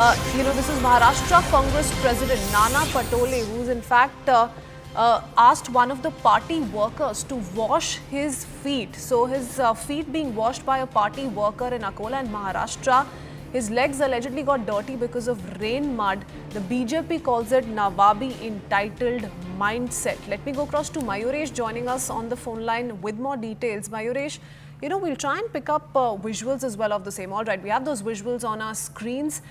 This is Maharashtra Congress President Nana Patole, who's in fact asked one of the party workers to wash his feet. So his feet being washed by a party worker in Akola in Maharashtra. His legs allegedly got dirty because of rain mud. The BJP calls it Nawabi entitled mindset. Let me go across to Mayuresh joining us on the phone line with more details. Mayuresh, we'll try and pick up visuals as well of the same. All right, we have those visuals on our screens.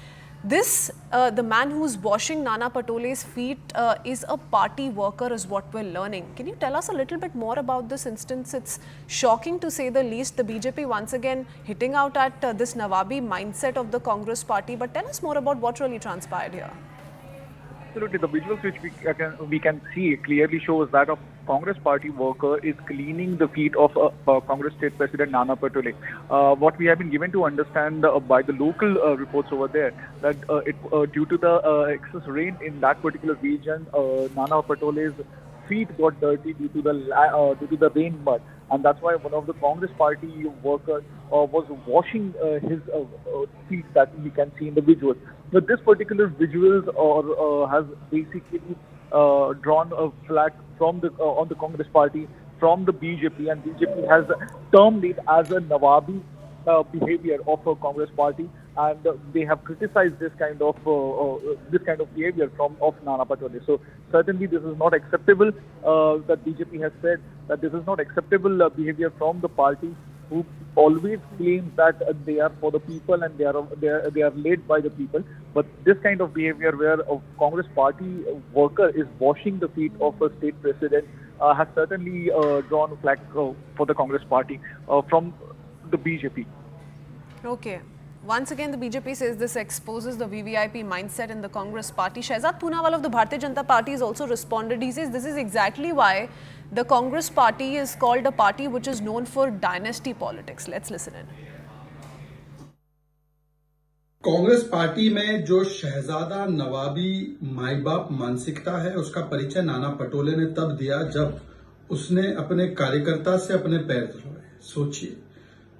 This, the man who's washing Nana Patole's feet is a party worker is what we're learning. Can you tell us a little bit more about this instance? It's shocking to say the least. The BJP once again hitting out at this Nawabi mindset of the Congress party. But tell us more about what really transpired here. Absolutely, the visuals which we can see clearly shows that a Congress party worker is cleaning the feet of Congress State President Nana Patole. What we have been given to understand by the local reports over there that due to the excess rain in that particular region, Nana Patole's feet got dirty due to the rain mud, and that's why one of the Congress party workers was washing his feet that we can see in the visuals. But this particular visuals has basically drawn a flag from the on the Congress party from the BJP, and BJP has termed it as a Nawabi behavior of a Congress party, and they have criticized this kind of behavior of Nana Patole. So certainly this is not acceptable. That BJP has said that this is not acceptable behavior from the party, who always claims that they are for the people and they are led by the people. But this kind of behavior where a Congress party worker is washing the feet of a state president has certainly drawn a flag for the Congress party from the BJP. Okay. Once again, the BJP says this exposes the VVIP mindset in the Congress party. Shehzad Poonawalla of the Bharatiya Janata Party has also responded. He says this is exactly why the Congress party is called a party which is known for dynasty politics. Let's listen in. Congress party में जो शहजादा नवाबी माई बाप मानसिकता है, उसका परिचय नाना पटोले ने तब दिया जब उसने अपने कार्यकर्ता से अपने पैर धुलवाए. सोचिए,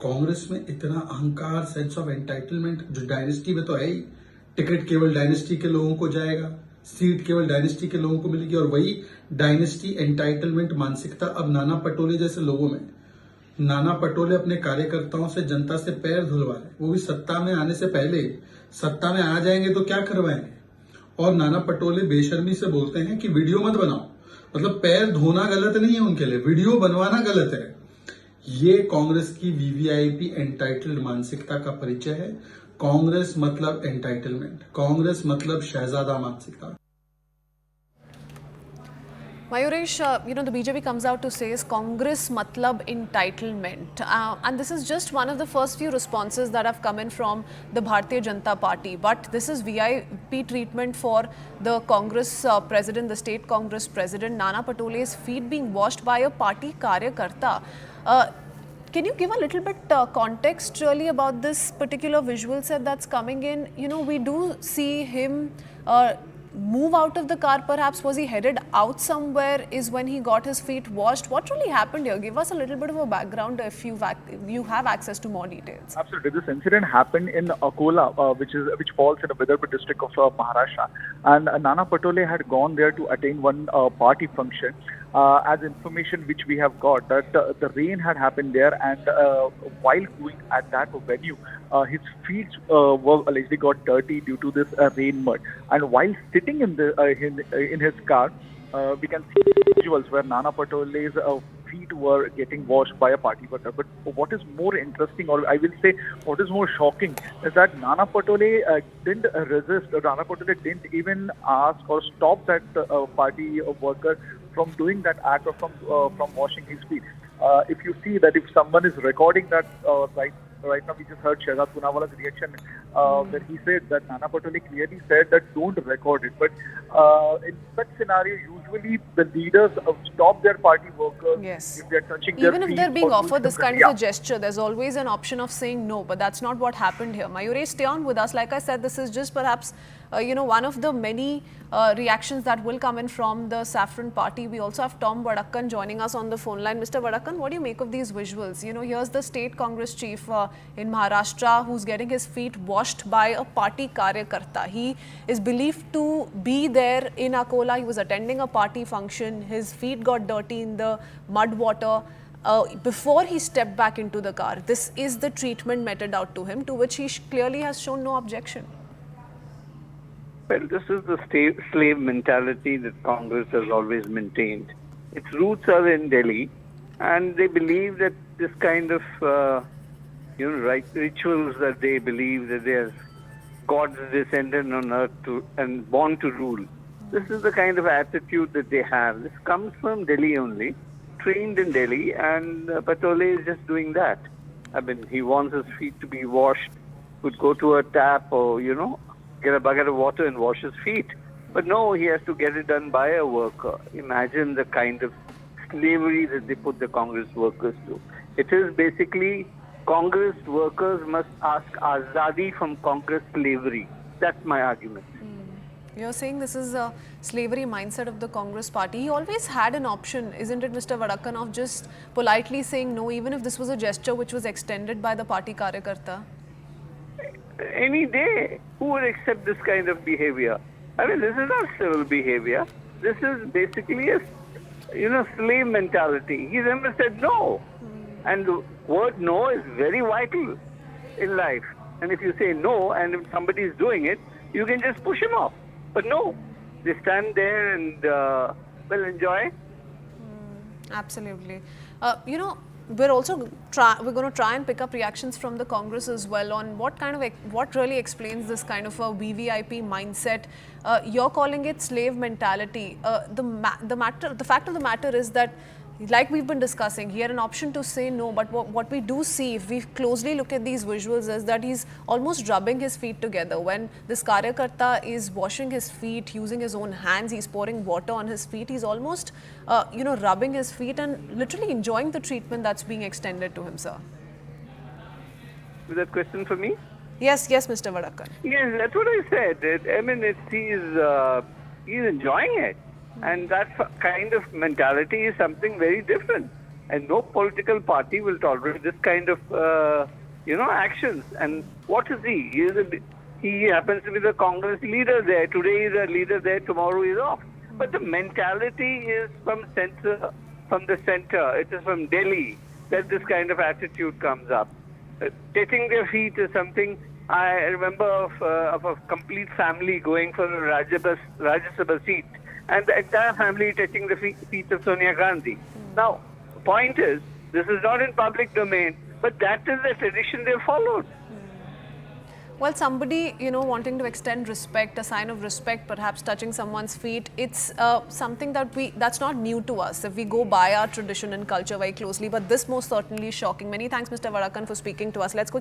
कांग्रेस में इतना अहंकार, सेंस ऑफ एंटाइटलमेंट, जो डायनेस्टी में तो है ही. टिकट केवल डायनेस्टी के लोगों को जाएगा, सीट केवल डायनेस्टी के लोगों को मिलेगी, और वही डायनेस्टी एंटाइटलमेंट मानसिकता अब नाना पटोले जैसे लोगों में. नाना पटोले अपने कार्यकर्ताओं से, जनता से पैर धुलवा रहे, वो भी सत्ता में आने से पहले. सत्ता में आ जाएंगे तो क्या करवाएंगे. और नाना पटोले बेशर्मी से बोलते हैं कि वीडियो मत बनाओ. मतलब पैर धोना गलत नहीं है उनके लिए, वीडियो बनवाना गलत है. ये कांग्रेस की वीवीआईपी एंटाइटल्ड मानसिकता का परिचय है. कांग्रेस मतलब एंटाइटलमेंट, कांग्रेस मतलब शहजादा मानसिकता. Mayuresh, the BJP comes out to say is Congress matlab entitlement. And this is just one of the first few responses that have come in from the Bharatiya Janata Party. But this is VIP treatment for the Congress president, the state Congress president, Nana Patole's feet being washed by a party karyakarta. Can you give a little bit context really about this particular visual set that's coming in? We do see him move out of the car perhaps. Was he headed out somewhere? Is when he got his feet washed? What really happened here? Give us a little bit of a background if you have access to more details. Absolutely. This incident happened in Akola, which falls in the Vidarbha district of Maharashtra. And Nana Patole had gone there to attend one party function. As information which we have got, that the rain had happened there, and while going at that venue, his feet were allegedly got dirty due to this rain mud. And while sitting in his car, we can see visuals where Nana Patole's feet were getting washed by a party worker. But what is more interesting, or I will say what is more shocking, is that Nana Patole didn't resist. Nana Patole didn't even ask or stop that party worker from doing that act or from washing his feet. If you see that, if someone is recording that right now, we just heard Shehzad Poonawalla's reaction where he said that Nana Patole clearly said that don't record it. But in such scenario, usually the leaders stop their party workers Yes. if they're touching their Even if feet they're being or doing offered this something. kind of Yeah. a gesture, there's always an option of saying no, but that's not what happened here. Mayuresh, stay on with us. Like I said, this is just perhaps, one of the many reactions that will come in from the Saffron Party. We also have Tom Vadakkan joining us on the phone line. Mr. Vadakkan, what do you make of these visuals? Here's the state Congress chief in Maharashtra who's getting his feet washed by a party karyakarta. He is believed to be there in Akola. He was attending a party function. His feet got dirty in the mud water. Before he stepped back into the car. This is the treatment meted out to him, to which he clearly has shown no objection. Well, this is the slave mentality that Congress has always maintained. Its roots are in Delhi, and they believe that this kind of, rituals that they believe that they are gods descended on earth and born to rule. This is the kind of attitude that they have. This comes from Delhi only, trained in Delhi, and Patole is just doing that. I mean, he wants his feet to be washed, could go to a tap or, get a bucket of water and wash his feet. But no, he has to get it done by a worker. Imagine the kind of slavery that they put the Congress workers to. It is basically Congress workers must ask Azadi from Congress slavery. That's my argument. You're saying this is a slavery mindset of the Congress party. He always had an option, isn't it, Mr. Vadakkan, of just politely saying no, even if this was a gesture which was extended by the party karyakarta? Any day, who would accept this kind of behavior? I mean, this is not civil behavior. This is basically a, slave mentality. He never said no. And the word no is very vital in life. And if you say no, and if somebody is doing it, you can just push him off. But no, they stand there and, enjoy. Absolutely. We're also we're going to try and pick up reactions from the Congress as well on what really explains this kind of a VVIP mindset. You're calling it slave mentality. The fact of the matter is that, like we've been discussing, he had an option to say no, but what we do see, if we closely look at these visuals, is that he's almost rubbing his feet together. When this karyakarta is washing his feet using his own hands, he's pouring water on his feet, he's almost, rubbing his feet and literally enjoying the treatment that's being extended to him, sir. Is that question for me? Yes, Mr. Vadakkan. Yes, that's what I said. He's enjoying it. And that kind of mentality is something very different. And no political party will tolerate this kind of, actions. And what is he? He happens to be the Congress leader there. Today he's a leader there, tomorrow he's off. But the mentality is from the center. It is from Delhi that this kind of attitude comes up. Touching their feet is something I remember of a complete family going for a Rajya Sabha seat. And the entire family touching the feet of Sonia Gandhi. Now, the point is, this is not in public domain, but that is the tradition they followed. Well, somebody, wanting to extend respect, a sign of respect, perhaps touching someone's feet, it's something that's not new to us if we go by our tradition and culture very closely. But this most certainly is shocking. Many thanks, Mr. Vadakkan, for speaking to us. Let's go